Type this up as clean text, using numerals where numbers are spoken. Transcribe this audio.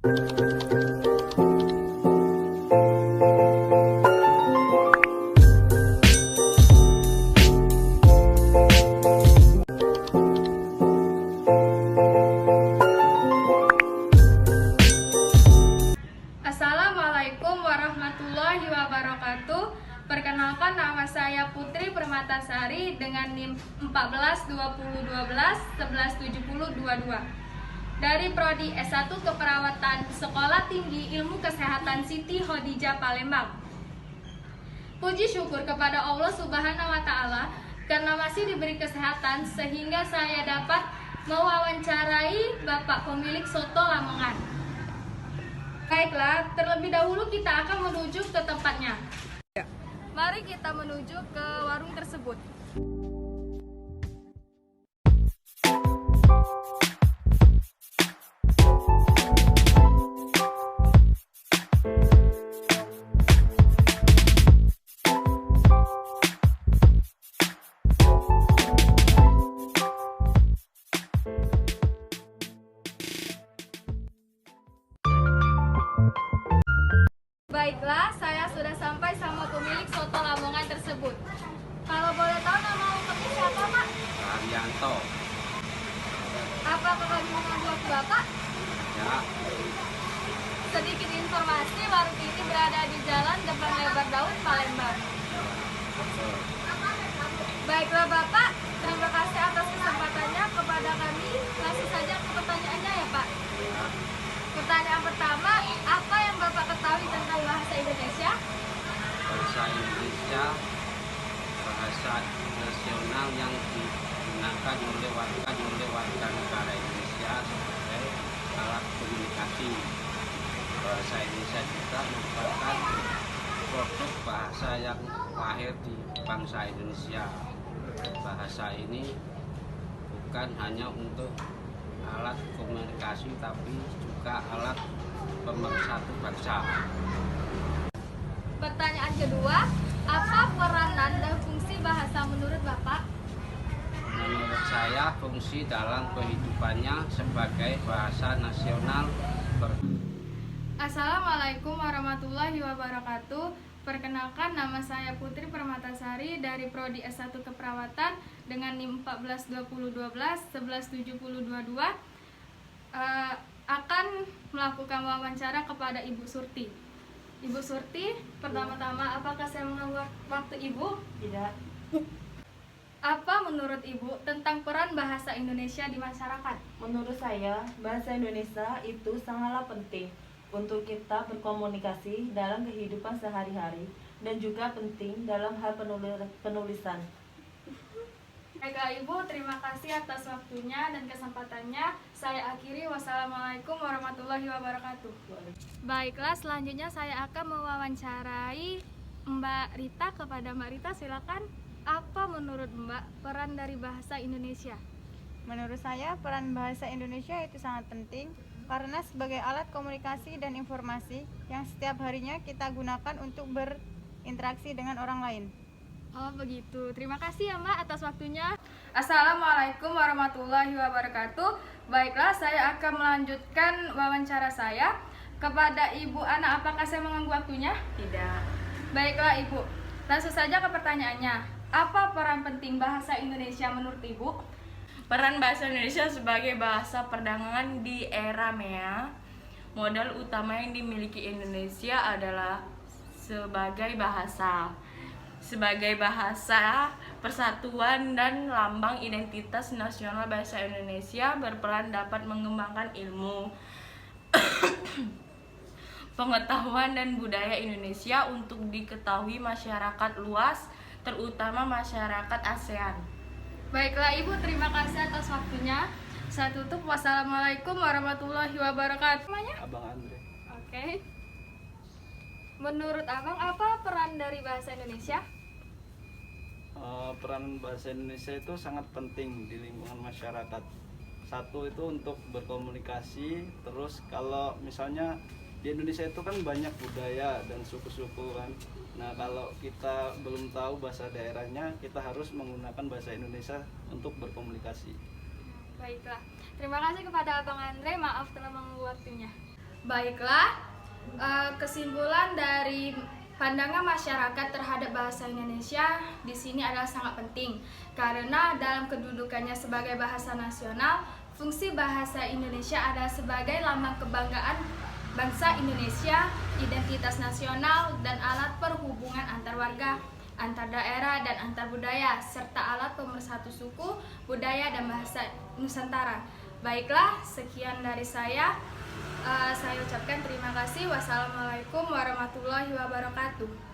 Assalamualaikum warahmatullahi wabarakatuh. Perkenalkan, nama saya Putri Permatasari dengan NIM 142012117022 dari Prodi S1 Keperawatan Sekolah Tinggi Ilmu Kesehatan Siti Khadijah Palembang. Puji syukur kepada Allah Subhanahu wa Ta'ala karena masih diberi kesehatan sehingga saya dapat mewawancarai Bapak pemilik soto Lamongan. Baiklah, terlebih dahulu kita akan menuju ke tempatnya. Mari kita menuju ke warung tersebut. Baiklah, saya sudah sampai sama pemilik soto Lamongan tersebut. Kalau boleh tahu nama lengkapnya siapa, Pak? Arianto. Apakah kami mengganggu waktu Bapak? Ya. Sedikit informasi, warung ini berada di Jalan Depan Lebar Daun, Palembang. Betul. Baiklah Bapak, terima kasih atas kesempatannya kepada kami. Langsung saja ke pertanyaannya ya Pak. Ya. Pertanyaan pertama, apa yang Bapak ketahui tentang bahasa Indonesia? Bahasa Indonesia bahasa nasional yang digunakan oleh warga negara Indonesia sebagai alat komunikasi. Bahasa Indonesia juga merupakan produk bahasa yang lahir di bangsa Indonesia. Bahasa ini bukan hanya untuk alat komunikasi tapi juga alat pemersatu bangsa. Pertanyaan kedua, apa peranan dan fungsi bahasa menurut Bapak? Menurut saya fungsi dalam kehidupannya sebagai bahasa nasional Assalamualaikum warahmatullahi wabarakatuh. Perkenalkan, nama saya Putri Permatasari dari Prodi S1 Keperawatan dengan NIM 142012117022 akan melakukan wawancara kepada Ibu Surti. Ibu Surti, pertama-tama apakah saya mengganggu waktu Ibu? Tidak. Apa menurut Ibu tentang peran bahasa Indonesia di masyarakat? Menurut saya, bahasa Indonesia itu sangatlah penting untuk kita berkomunikasi dalam kehidupan sehari-hari dan juga penting dalam hal penulisan. Baiklah Ibu, terima kasih atas waktunya dan kesempatannya. Saya akhiri, wassalamualaikum warahmatullahi wabarakatuh. Baiklah, selanjutnya saya akan mewawancarai Mbak Rita. Kepada Mbak Rita, silakan. Apa menurut Mbak peran dari bahasa Indonesia? Menurut saya, peran bahasa Indonesia itu sangat penting karena sebagai alat komunikasi dan informasi yang setiap harinya kita gunakan untuk berinteraksi dengan orang lain. Oh begitu, terima kasih ya Mbak atas waktunya. Assalamualaikum warahmatullahi wabarakatuh. Baiklah, saya akan melanjutkan wawancara saya. Kepada Ibu Ana, apakah saya mengganggu waktunya? Tidak. Baiklah Ibu, langsung saja ke pertanyaannya. Apa peran penting bahasa Indonesia menurut Ibu? Peran bahasa Indonesia sebagai bahasa perdagangan di era MEA, modal utama yang dimiliki Indonesia adalah sebagai bahasa persatuan dan lambang identitas nasional. Bahasa Indonesia berperan dapat mengembangkan ilmu, pengetahuan dan budaya Indonesia untuk diketahui masyarakat luas, terutama masyarakat ASEAN. Baiklah Ibu, terima kasih atas waktunya. Saya tutup. Wassalamualaikum warahmatullahi wabarakatuh. Namanya? Abang Andre. Oke. Menurut Abang, apa peran dari bahasa Indonesia? Peran bahasa Indonesia itu sangat penting di lingkungan masyarakat. Satu itu untuk berkomunikasi, terus kalau misalnya di Indonesia itu kan banyak budaya dan suku-suku kan. Nah kalau kita belum tahu bahasa daerahnya, kita harus menggunakan bahasa Indonesia untuk berkomunikasi. Baiklah, terima kasih kepada Abang Andre. Maaf telah mengganggu waktunya. Baiklah, kesimpulan dari pandangan masyarakat terhadap bahasa Indonesia di sini adalah sangat penting karena dalam kedudukannya sebagai bahasa nasional, fungsi bahasa Indonesia adalah sebagai lambang kebanggaan bangsa Indonesia, identitas nasional, dan alat perhubungan antar warga, antar daerah, dan antar budaya, serta alat pemersatu suku, budaya, dan bahasa Nusantara. Baiklah, sekian dari saya. Saya ucapkan terima kasih. Wassalamualaikum warahmatullahi wabarakatuh.